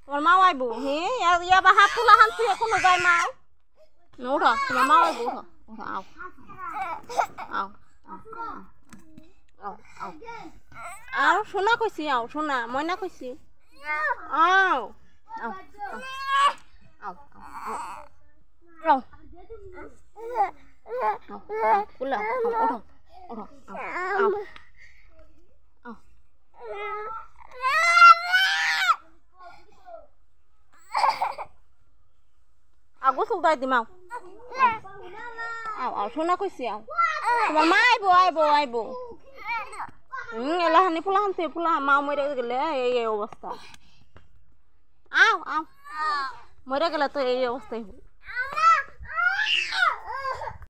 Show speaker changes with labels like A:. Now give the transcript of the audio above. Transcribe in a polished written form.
A: তোমার মা আইব হ্যাঁ ইয়াবা হাত তোলা হানছি এখনো যায় মা উঠো তোমার মা আইব উঠো উঠো আও আও আও আও আও শোনা কইছি আও শোনা ময়না কইছি আও আও আও আও আও কুলা উঠো উঠো আও আও আগো সুলতাই দিমাও আও আও শোনা কইছি আও তোমার মা আইব এলাহানি ফুলা হানছে ফুলা মা মরে গেলে এই অবস্থা আও আও মরে গেলে তো এই অবস্থাই